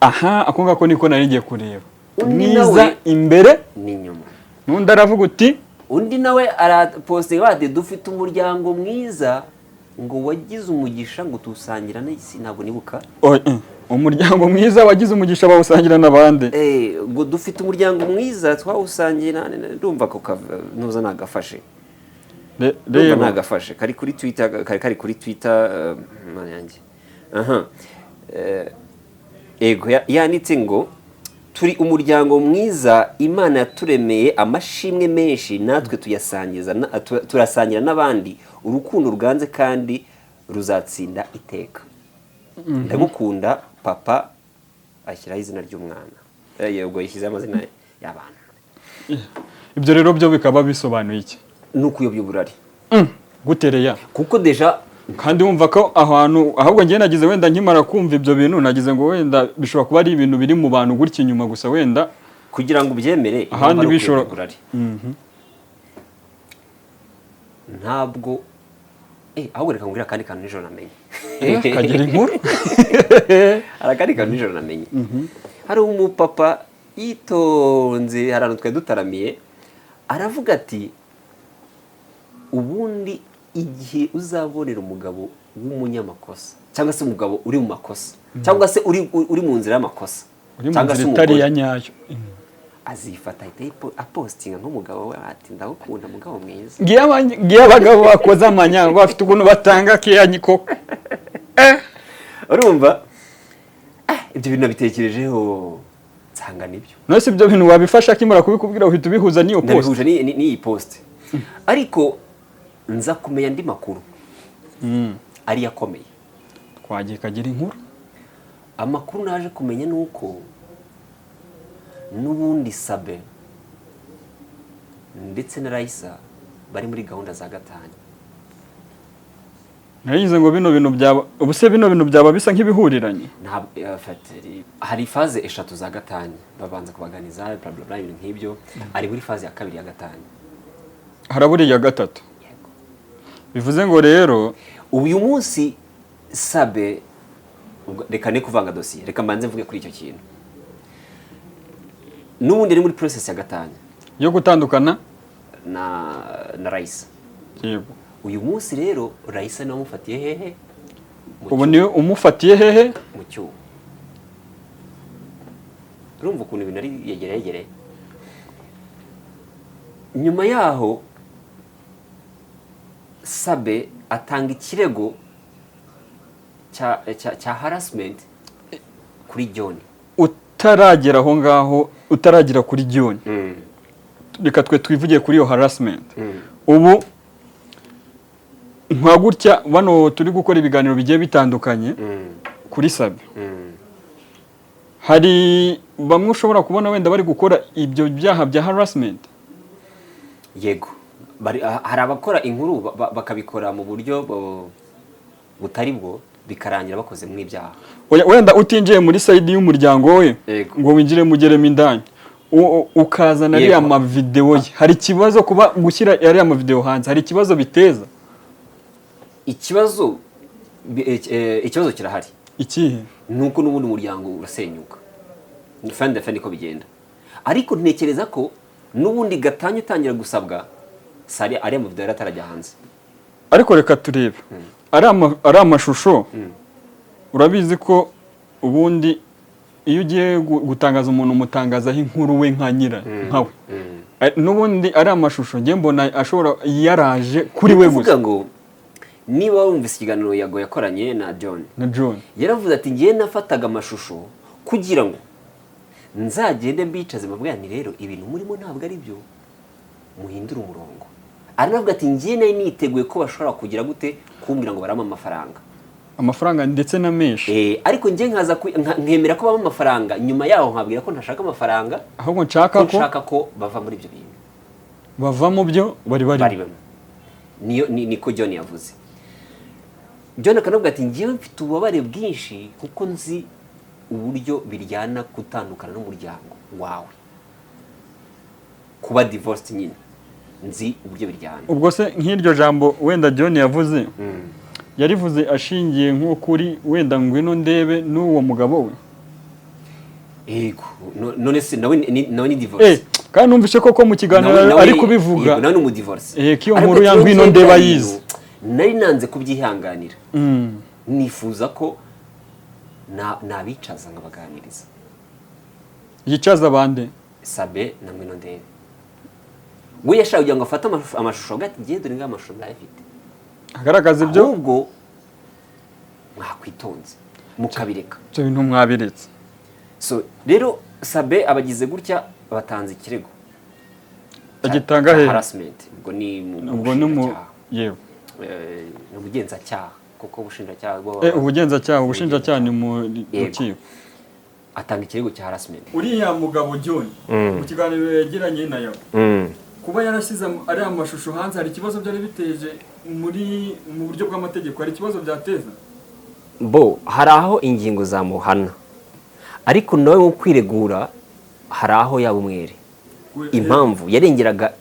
aha ako ngako niko nari ngiye kureba. Undi Umwiza nawe imbere n'inyuma. n'undi aravuga uti undi nawe arapostinga bati dufite umuryango mwiza ngo wagize umugisha ngo tuwusangira n'isi. ntabwo nibuka umuryango mwiza wagize umugisha bawusangira n'abandi. ngo dufite umuryango mwiza twawusangira. ndumva ko nuza nagafashe rero nagafashe kari kuri Twitter, kari kuri Twitter mana yanjye. Ego yanditse ngo turi umuryango mwiza Imana yaturemeye amashimwe menshi natwe tuyasangiza turasangira n'abandi urukundo ruganze kandi ruzatsinda iteka. Ndagukunda papa ashyiraho izina ry'umwana. Yego yishyizeho amazina y'abantu. Ibyo rero byo bikaba bisobanuye iki? N'ukuyobya uburari. Gutereya kuko deja kandi wumva ko ahantu ahubwo ngiye nagize wenda nkimara kumva ibyo bintu nagize ngo wenda bishobora kuba ari ibintu biri mu bantu gutya inyuma gusa wenda kugira ngo ubyemere ahandi bishobora ntabwo ahubwo reka ngwira kandi kantu nijoro namenye kagira inkuru arakandi kantu nijoro namenye. hari umupapa yitonze hari ahantu twari dutaramiye aravuga ati ubundi igihe uzabonera umugabo w'umunyamakosa cyangwa se umugabo uri mu makosa cyangwa se uri mu nzira y'amakosa cyangwa se umugore ya nyayo azifata apostinga nk'umugabo we ati ndagukunda mugabo mwiza. ngiye abagabo bakoze amanyanga bafite ukuntu batanga kiyanyi koko urumva ibyo bintu nabitekerejeho nsanga nibyo. nose ibyo bintu wabifasha kimura kubikubwira uhita ubihuza n'iyo post. Ndabihuje n'iyi post. ariko nza kumenya andi makuru ari yakomeye. Twagiye kagira inkuru. Amakuru naje kumenya nuko n'ubundi Sabe ndetse na Raissa bari muri gahunda za gatanya. Narize ngo bino bintu byaba ubuse bino bintu byaba bisa nk'ibihuriranye. Hari faze eshatu za gatanya babanza kubaganiza bla bla bla ibintu nk'ibyo. Ari muri faze ya kabiri ya gatanya. Haraburi ya gatatu. Bivuze ngo rero uyu munsi Sabe reka ne kuvanga dosiye reka mbanze mvuge kuri icyo kintu. N'ubundi ari muri process ya gatanya yo gutandukana na Raissa. Yego. Uyu munsi rero Raissa nawe umufatiye hehe? Ubu ni umufatiye hehe? Mu cyuho. Urumva ukuntu ibintu ari yegereye. Nyuma yaho Sabe atanga ikirego cya harassment kuri John. Utaragera aho ngaho utaragira kuri John. Reka twe twivugiye kuri iyo harassment. Ubu nka gutya bano turi gukora ibiganiro bigiye bitandukanye kuri Sabe. Hari bamwe ushobora kubona wenda bari gukora ibyo byaha bya harassment. Yego. Hari abakora inkuru bakabikora mu buryo butari bwo bikarangira bakoze mu ibyaha. Wenda utinjiye muri side y'umuryango we ngo winjire mugeremo indani ukazana ari ama video ye. Hari kibazo kuba gushyira ari ama video hanze. Hari kibazo biteza. Ikibazo kirahari. Ikihe? Nuko n'ubundi umuryango urasenyuka. Fende ko bigenda. Ariko ntekereza ko n'ubundi gatanya utangira gusabwa sari ari mu video yaratarajya hanze. Ariko reka turebe. Ari amashusho. Urabizi ko ubundi iyo ugiye gutangaza umuntu umutangazaho inkuru we nka nyira nkawe. N'ubundi ari amashusho ngiye mbona ashobora yaraje kuri we gusa. Uvuga ngo niba wumvise ikiganiro Yago yakoranye na John. Yaravuze ati ngiye nafataga amashusho kugira ngo nzagende mbicaze mabwira ni rero ibintu murimo ntabwo ari byo muhindura umurongo. Aranavuga ati ngiye nayo niteguye ko bashobora kugira gute kumbwira ngo barama amafaranga ndetse na menshi. Ariko ngiye nkaza nkemera ko bama amafaranga nyuma yaho nkabwira ko ntashaka amafaranga ahubwo nshaka ko bava muri ibyo bintu. bava mu byo bari barimo. Niko John yavuze. John akanavuga ati ngewe mfite ububabare bwinshi kuko nzi uburyo biryana gutandukana n'umuryango wawe, kuba divorced nyine nzi uburyo biryana. Ubwo se nk'iryo jambo wenda John yavuze yarivuze ashingiye nko kuri wenda ngwino ndebe n'uwo mugabo we. Yego, none se nawe ni divorce. Kandi numvise koko mu kiganiro ari kubivuga. Nawe ni mu divorce. Kiyo nkuru ya ngwino ndeba yize. Nari nanze kubyihanganira. Nifuza ko nabicaza ngabaganiriza. Yicaza bande? Sabe na ngwino ndebe. We yashaka kugira ngo afate amashusho gati ngiye dore ng'amashusho ndayafite. Agaragaza ibyo ubwo mwakwitonze mukabireka. Cyo bintu mwabiretse. So rero Sabe abagize gutya batanze ikirego. Agitanga he? Harassment. Ubwo ni mu yewe. Ubugenzacyaha kuko ubushinjacyaha ubushinjacyaha ni mu rukiko. Atanga ikirego cya harassment. Uriya mugabo John mu kiganiro yagiranye nayo. Kuba yarashyize ari amashusho hanze hari ikibazo byari biteje mu buryo bw'amategeko, hari ikibazo byateza. Hari aho ingingo zamuhana, ariko nawe wo kwiregura hari aho yaba umwere. Impamvu yarengeraga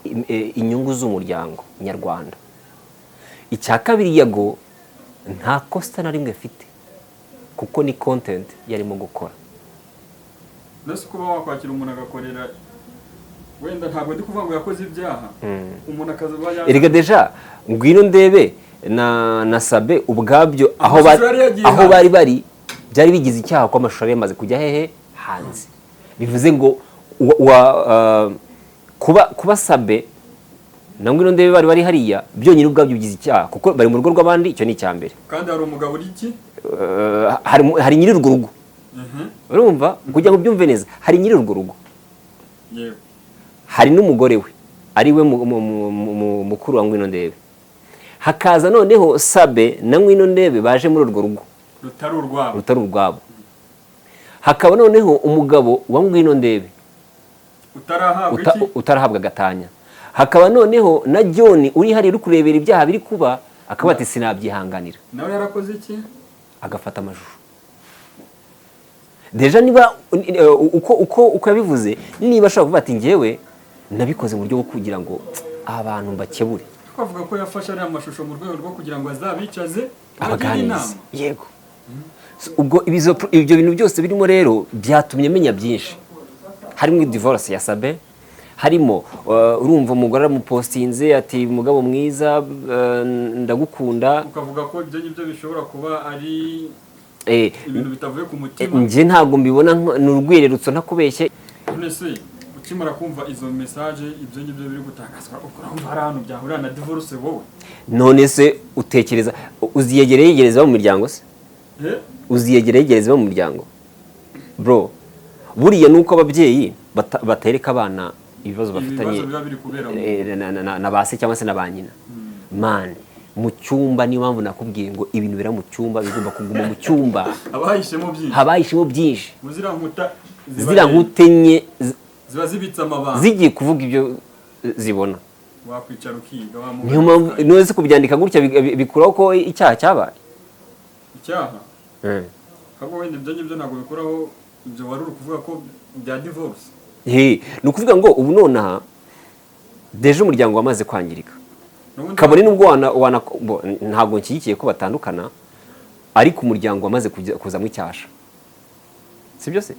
inyungu z'umuryango nyarwanda. Icya kabiri yago nta kosta na rimwe afite kuko ni content yarimo gukora. Nase kuba wakwakira umuntu agakorera wenda ntabwo ndi kuvuga ngo yakoze ibyaha, umuntu akazuba erega deja ngwino ndebe na Sabe ubwabyo aho bari byari bigize icyaha ko amashusho yamaze kujya hehe hanze. Bivuze ngo kuba Sabe na ngwino ndebe bari hariya byonyine ubwabyo bigize icyaha kuko bari mu rugo rw'abandi. Icyo ni icyambere. Kandi hari umugabo uri iki hari nyiri urwo rugo. Urumva kugira ngo byumve neza, hari nyiri urwo rugo. Yego. Hari n'umugore we ari we mukuru wa ngwino ndebe. Hakaza noneho Sabe na ngwino ndebe baje muri urwo rugo rutari urwabo. Hakaba noneho umugabo wa ngwino ndebe utarahabwa gatanya. Hakaba noneho na John uri hari uri kurebera ibyaha biri kuba akaba ati sinabyihanganira. Nawe yarakoze iki? Agafata amashusho. Deja niba uko yabivuze, niba ashaka kuvuga ati ngewe nabikoze mu buryo bwo kugira ngo abantu mbakebure. Twavuga ko yafashe ari amashusho mu rwego rwo kugira ngo azabicaze abaganirize. Yego. Ubwo ibyo bintu byose birimo rero byatumye menya byinshi. Harimo divorce ya Sabe, harimo urumva umugore aramupostinze ati mugabo mwiza ndagukunda. Ukavuga ko ibyo bishobora kuba ari ibintu bitavuye ku mutima. Nje ntabwo mbibona n'urwirerutso ntakubeshye. None se ukimara kumva izo message ibyo biri gutangazwa urumva hari ahantu byahurira na divorce wowe? None se utekereza uziyegereza mu miryango se? Uziyegereza mu miryango bro. Buriya nuko ababyeyi batereka abana ibibazo bafitanye na base cyangwa se na ba nyina. Man mu cyumba niyo mpamvu nakubwiye ngo ibintu bira mu cyumba bigomba kuguma mu cyumba. Habayishemo byinshi. Zira nkutenye ziba zibitse amabanga zigiye kuvuga ibyo zibona. Wakwicara ukiga wa niyo mpamvu nose kubyandika gutya bikuraho ko icyaha cyabaye. Icyaha kabo wenda ibyo ntabwo bikuraho ibyo wari uri kuvuga ko bya divorce. Ni ukuvuga ngo ubu nonaha deje umuryango wamaze kwangirika. Kabone nubwo ntabwo nshyigikiye ko batandukana, ariko umuryango wamaze kuzamo icyasha. Sibyo se?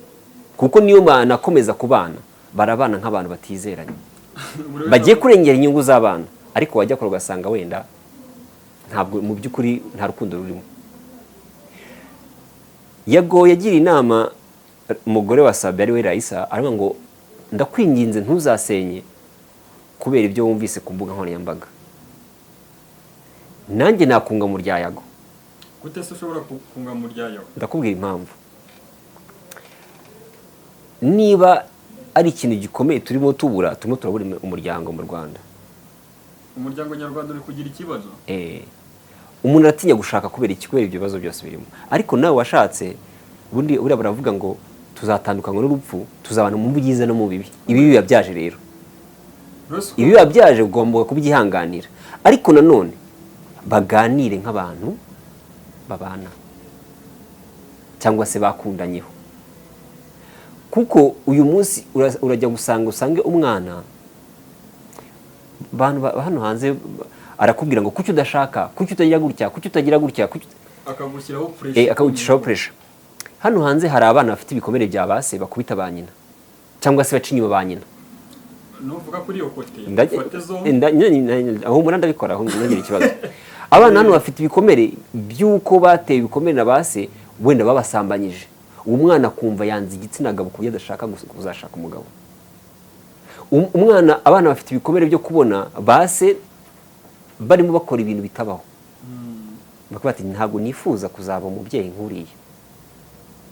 Kuko niyo banakomeza kubana barabana nk'abantu batizeranye. Bagiye kurengera inyungu z'abana, ariko wajya kora ugasanga wenda ntabwo mu by'ukuri nta rukundo rurimo. Yago yagira inama umugore wa Sabe ari we Raisa, aravuga ngo ndakwinginze ntuzasenye kubera ibyo wumvise ku mbuga nkoranyambaga. Nanjye nakunga mu rya Yago. Gute se ushobora kunga mu rya Yago? Ndakubwira impamvu. Niba ari ikintu gikomeye turimo turabura umuryango mu Rwanda. Umuryango nyarwanda uri kugira ikibazo? Umuntu aratinya gushaka kubera ibyo bibazo byose birimo. Ariko nawe washatse bundi uriya baravuga ngo tuzatandukanywa n'urupfu, tuzabana mu byiza no mu bibi. Ibi biba byaje rero. ibi biba byaje ugomba kubyihanganira, ariko nanone baganire nk'abantu babana cyangwa se bakundanyeho, kuko uyu munsi urajya usange umwana hano hanze arakubwira ngo kuki udashaka, kuki utagira gutya, kuki utagira gutya, akagushyiraho pressure. Hano hanze hari abana bafite ibikomere bya base bakubita ba nyina cyangwa se baca inyuma ba nyina. Nuvuga kuri iyo kote aho umuntu ndabikora aho ngira ikibazo. Abana hano bafite ibikomere by'uko bateye ibikomere na base, wenda babasambanyije, uwo mwana kumva yanze igitsina gabo ku buryo adashaka kuzashaka umugabo. Abana bafite ibikomere byo kubona base barimo bakora ibintu bitabaho, bakaba bati ntabwo nifuza kuzaba umubyeyi nkuriye,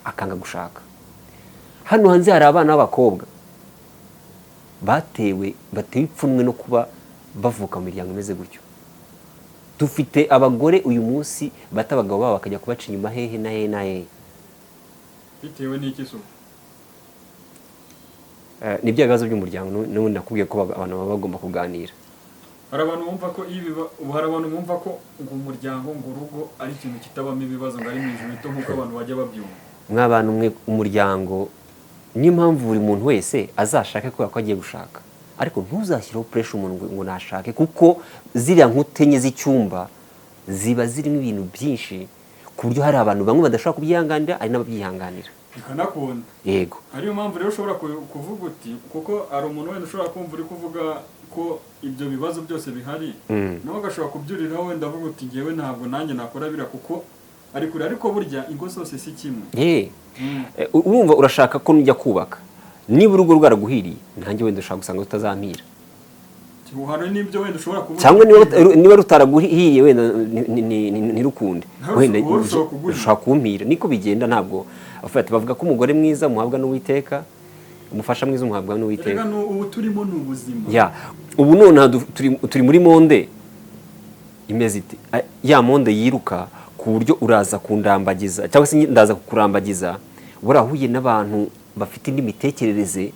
akanga gushaka. Hano hanze hari abana b'abakobwa batewe ipfunwe no kuba bavuka mu miryango imeze gutyo. Dufite abagore uyu munsi bata abagabo babo bakajya kubaca inyuma hehe na hehe na hehe. Bitewe n'iki so? Nibyo bibazo by'umuryango, n'ubundi nakubwiye ko abantu baba bagomba kuganira. Hari abantu bumva ko ngo umuryango ngo urugo ari ikintu kitabamo ibibazo ngo ari mu ijuru rito nk'uko abantu bajya babyumva. Mw'abantu mwe, umuryango niyo mpamvu buri muntu wese azashake kubera ko agiye gushaka, ariko ntuzashyireho pressure umuntu ngo nashake, kuko ziriya nkutenye z'icyumba ziba zirimo ibintu byinshi ku buryo hari abantu bamwe badashobora kubyihanganira, ari n'ababyihanganira bikanakunda. Yego, ariyo mpamvu rero ushobora kuvuga uti, kuko hari umuntu wenda ushobora kumva uri kuvuga ko ibyo bibazo byose bihari, nawe agashobora kubyuriraho wenda avuga uti ngewe ntabwo nanjye nakora bira kuko ari kure, ariko burya ingo zose si kimwe. Urumva urashaka ko nujya kubaka, niba urugo rwaraguhiriye, nanjye wenda ushaka gusanga rutazampira, hari n'ibyo wenda ushobora kuvuga, cyangwa niba rutaraguhiriye wenda ntirukunde, wenda ushaka kumpira. Niko bigenda. Ntabwo bavuga ko umugore mwiza muhabwa n'Uwiteka, umufasha mwiza umuhabwa n'Uwiteka. Ubu turimo ni ubuzima. Ubu none turi muri monde imeze ite, ya monde yiruka ku buryo uraza kundambagiza cyangwa se ndaza kukurambagiza, warahuye n'abantu bafite indi mitekerereze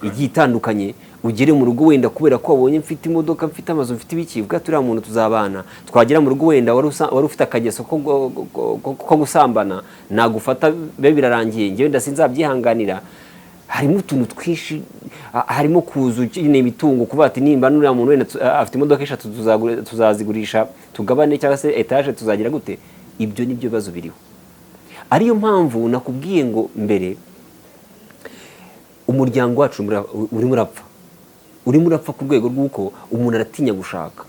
igiye itandukanye, ugere mu rugo wenda kubera ko wabonye mfite imodoka, mfite amazu, mfite ibiki, bwa turiya muntu tuzabana. Twagera mu rugo wenda wari ufite akageso ko gusambana, nagufata bibe birarangiye, njyewe wenda sinzabyihanganira. Harimo utuntu twinshi, harimo kuza ukeneye imitungo, kuba ati nimba n'uriya muntu wenda afite imodoka 3 tuzazigurisha tugabane, cyangwa se etaje tuzagira gute. Ibyo nibyo bibazo biriho. Ariyo mpamvu nakubwiye ngo mbere umuryango wacu urimo urapfa ku rwego rw'uko umuntu aratinya gushaka,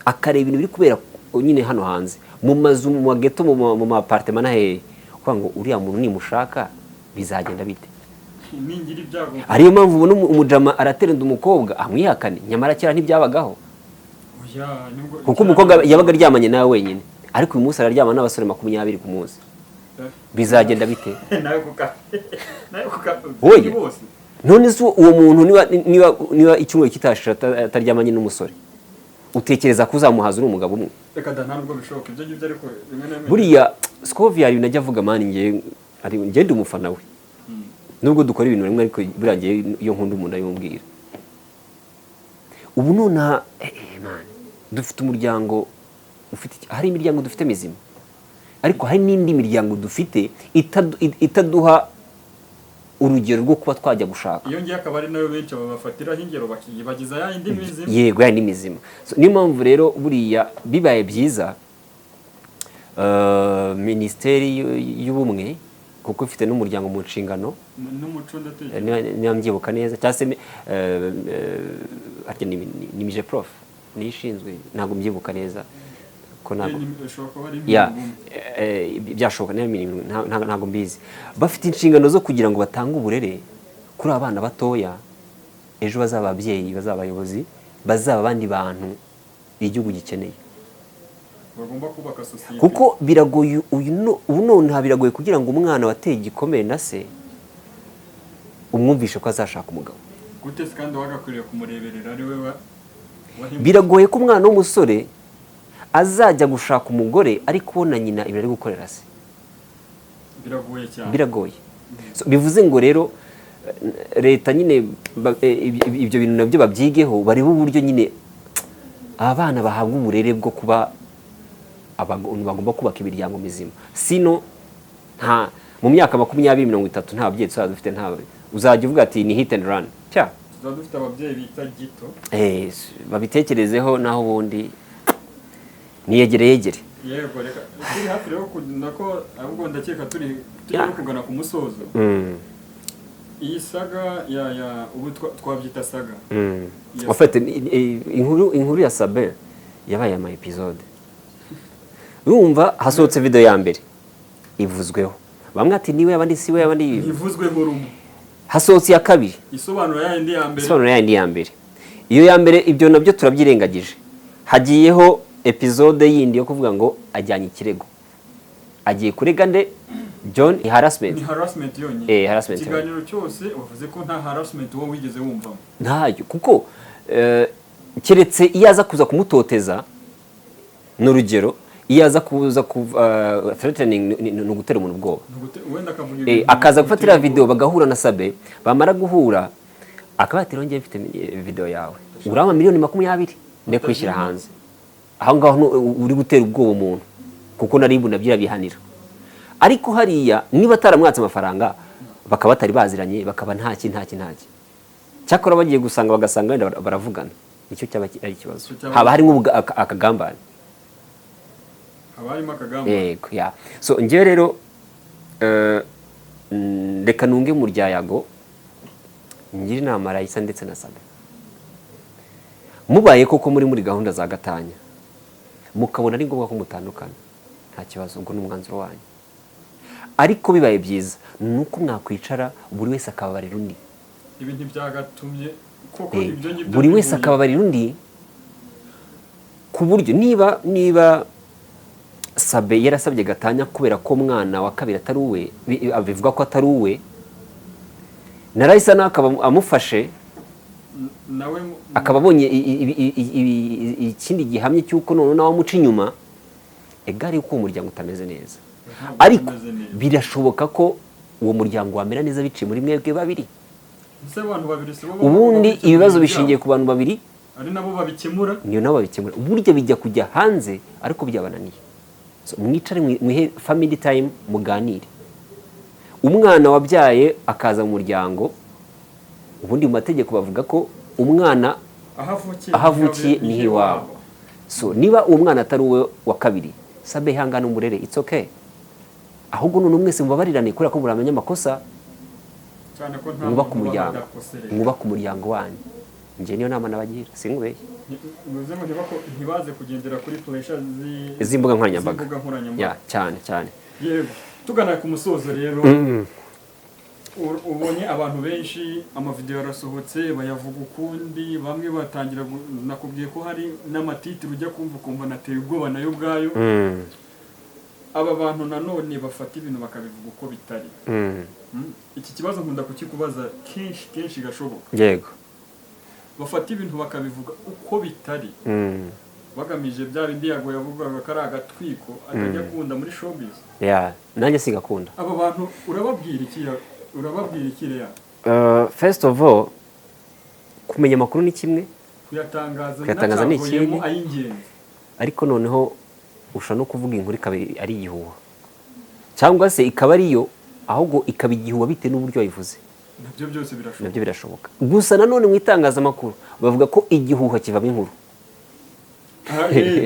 akareba ibintu biri kubera nyine hano hanze mu mazu, mu mageto, mu mapartema na hehe, kuvuga ngo uriya muntu nimushaka bizagenda bite. Ariyo mpamvu ubona umujama araterenda umukobwa amwihakane, nyamara kera ntibyabagaho, kuko umukobwa yabaga aryamanye nawe wenyine, ariko uyu munsi araryama n'abasore 20 ku munsi. Bizagenda bite? Oya, none se uwo muntu niba icyumweru kitashira ataryamanye n'umusore, utekereza ko uzamuhaza uri umugabo umwe? Buriya Scovia najya avuga mani, njye ndi umufana we, nubwo dukora ibintu bimwe, ariko burangiye iyo nkunda umuntu ayumbwira. Ubu none dufite umuryango hari imiryango dufite mizima, ariko hari n'indi miryango dufite itaduha urugero rwo kuba twajya gushaka. Iyo ngiye akaba ari nayo benshi babafatiraho ingero bakiyibagiza ya indi mizima. Yego, ya ni mizima. Niyo mpamvu rero buriya bibaye byiza Minisiteri y'Ubumwe, kuko ifite n'umuryango mu nshingano, n'umuco ndatekereza niba mbyibuka neza, cyangwa se ni mije prof nishinzwe, ntabwo mbyibuka neza ko byashoboka, ntabwo mbizi. Bafite inshingano zo kugira ngo batange uburere kuri abana batoya, ejo bazaba ababyeyi, bazaba abayobozi, bazaba abandi bantu igihugu gikeneye. Bagomba kubaka sosiyete, kuko biragoye ubu none biragoye kugira ngo umwana wateye igikomere na se umwumvishe ko azashaka umugabo. Gute kandi wagakwiriye kumureberera ari we biragoye ko umwana w'umusore azajya gushaka umugore ari kubona nyina ibirari gukorera se. Biragoye cyane. Biragoye. Bivuze ngo rero leta nyine ibyo bintu nabyo babyigeho barebe uburyo nyine abana bahabwa uburere bwo kuba abantu bagomba kubaka imiryango mizima. Sino mu myaka 20-30 nta babyeyi tuzaba dufite, nta uzajya uvuga ati ni hit and run tuzaba dufite ababyeyi bita gito. Babitekerezeho naho ubundi niyegere. Yego, reka turi hafi rero nako ahubwo ndakeka turi kugana ku musozo. Iyi saga ya ubu twabyita saga. En fait inkuru ya Sabin yabaye ama episode. Urumva hasohotse video ya mbere ivuzweho, bamwe ati niwe abandi siwe abandi ivuzweho rumwe. Hasohotse ya kabiri isobanura yindi ya mbere. Iyo ya mbere ibyo nabyo turabyirengagije, hagiyeho episode yindi yo kuvuga ngo ajyanye ikirego, agiye kurega nde John harassment. Ni harassment yonyine. Harassment. Ikiganiro cyose wavuze ko nta harassment wowe wigeze wumvamo. Ntayo, kuko keretse iyaza kuza kumutoteza n'urugero, iyaza kuza threatening no gutera umuntu ubwoba. Wenda akavuga akaza gufatira video bagahura na Sabe, bamara guhura akabati rongeye mfite video yawe urama miliyoni 20 nde kwishyira hanze. Aho ngaho uri gutera ubwoba umuntu kuko naribu nabyira bihanira. Ariko hariya niba taramwatse amafaranga bakaba batari baziranye, bakaba ntaki cyakora bagiye gusanga bagasanga wenda baravugana, nicyo cyaba ari ikibazo. Haba hari akagambane. Yego, ya. So ngiye rero reka nunge mu ryayago ngira inama Raisa ndetse na Sabe. Mubaye koko muri gahunda za gatanya mukabona ari ngombwa ko mutandukana, nta kibazo, ubwo n'umwanzuro wanyu. Ariko bibaye byiza nuko mwakwicara buri wese akababarira undi. Ibintu byagatumye koko ibyo ngibyo buri wese akababarira undi, ku buryo niba Sabe yarasabye gatanya kubera ko mwana wa kabiri atari uwe, abivuga ko atari uwe, na Raisa nakaba amufashe nawe akaba abonye ikindi gihamye cy'uko none nawe amuca inyuma, egari uko umuryango utameze neza. Ariko birashoboka ko uwo muryango wamera neza biciye muri mwebwe babiri. Ubundi ibibazo bishingiye ku bantu babiri ari nabo babikemura, niyo nabo babikemura. Burya bijya kujya hanze ariko byabananiye. So mwicare mwihe family time muganire. Umwana wabyaye akaza mu muryango, ubundi mu mategeko bavuga ko umwana ahavukiye ni iwawe. So niba uwo mwana atari uwe wa kabiri, Sabe ihangane umurere, it's okay. Ahubwo none mwese mubabarirane kubera ko muramenya amakosa, cyane ko nta mwubaka umuryango wanyu. Nje niyo nama nabagira, singubeye. Muzemo ntibaze kugendera kuri pressure z'imbuga nkoranyambaga. Ya, cyane. Yego, tugana ku musozo rero. Ubonye abantu benshi amavideo yarasohotse bayavuga ukundi, bamwe batangira nakubwiye ko hari n'amatitiro ujya kumva nateye ubwoba nayo bwayo. Aba bantu nanone bafata ibintu bakabivuga uko bitari. Iki kibazo nkunda kukikubaza kenshi gashoboka. Yego. Bafata ibintu bakabivuga uko bitari. Bagamije bya bindi yago yavugaga ko ari agatwiko atajya kunda muri showbiz. Ya, nanjye sigakunda. Aba bantu urababwira ikire first of all, kumenya makuru ni kimwe, kuyatangaza ni ikindi, ayingenzi. Ariko noneho usha no kuvuga inkuru ikaba ari igihuha, cyangwa se ikaba ariyo ahubwo ikaba igihuha bite n'uburyo wayivuze. Nabyo birashoboka. Gusa nanone mu itangazamakuru bavuga ko igihuha kivamo inkuru.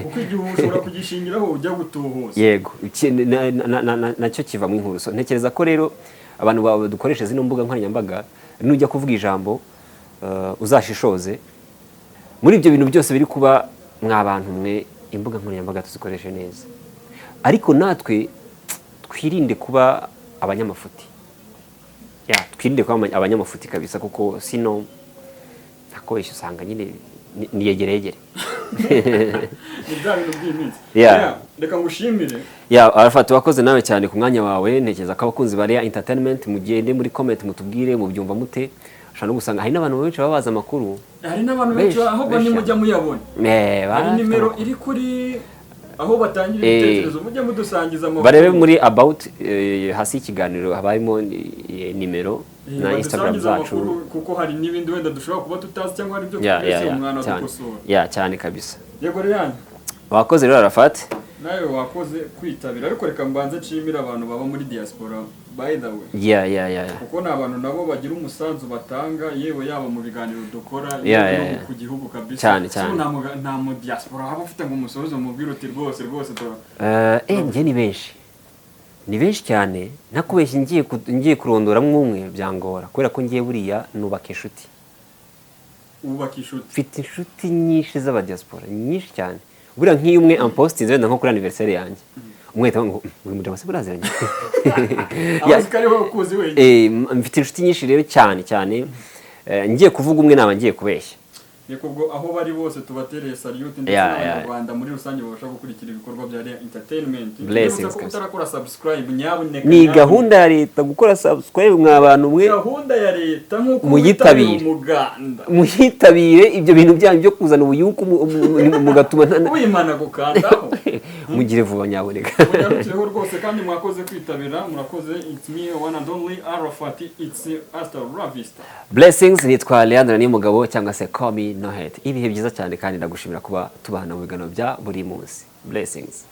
Kuko igihuha ushobora kugishingiraho ujya gutohoza. Yego, nacyo kivamo inkuru. So ntekereza ko rero abantu dukoresha zino mbuga nkoranyambaga, nujya kuvuga ijambo uzashishoze muri ibyo bintu byose biri kuba mwabantu mwe. Imbuga nkoranyambaga tuzikoreshe neza, ariko natwe twirinde kuba abanyamafuti. Twirinde kuba abanyamafuti kabisa, kuko sino ntakoresha usanga nyine niyegere. Reka ngushimire. Arafata wakoze nawe cyane ku mwanya wawe. Ntekereza ko abakunzi ba Rea Entertainment mugende muri comment mutubwire mubyumva mute. Ashana gusanga hari n'abantu benshi babaza amakuru. Hari n'abantu benshi ahubwo ni mujya muyabona. Hari nimero iri kuri aho batangira ibitekerezo, mujya mudusangiza amakuru. Barebe muri about hasi ikiganiro habayimo nimero na Instagram zacu. Kuko hari n'ibindi wenda dushobora kuba tutazi cyangwa hari ibyo twese umwana dukosora. Cyane kabisa. Yego rero wakoze rero Arafat, nawe wakoze kwitabira, ariko reka mbanze nshimira abantu baba muri diaspora by the way. Kuko ni abantu nabo bagira umusanzu batanga, yewe yaba mu biganiro dukora ku gihugu kabisa. Cyane. Nta mu diaspora haba ufite ngo umusozo mu biruti rwose ni benshi cyane, nakubeshye ngiye kurondora umwe byangora kubera ko ngiye buriya nubaka inshuti. Mfite inshuti nyinshi z'aba diaspora nyinshi cyane, buriya nk'iyo umwe ampostinze wenda nko kuri anniversaire yanjye, umwe ahita ngo uri mujama se buraziranye. Mfite inshuti nyinshi rero cyane, ngiye kuvuga umwe naba ngiye kubeshya. Kubwo aho bari bose tubatereye salute ndetse n'abanyarwanda muri rusange babasha gukurikira ibikorwa bya Rea Entertainment. Blessings. Utarakora subscribe nyabuneka. Ni gahunda ya leta gukora subscribe mwabantu mwe. Gahunda ya leta nkuko muyitabire umuganda. Muyitabire ibyo bintu byanyu byo kuzana ubuyuku mugatuma wimana gukandaho. Mugire vuba nyaboneka. Muyarukireho rwose kandi mwakoze kwitabira, murakoze. It's me one and only Arafat. It's hasta la vista. Blessings. Nitwa Leandra Niyomugabo cyangwa se Call Me Nohet. Ibihe byiza cyane kandi ndagushimira kuba tubana mu biganiro bya buri munsi. Blessings.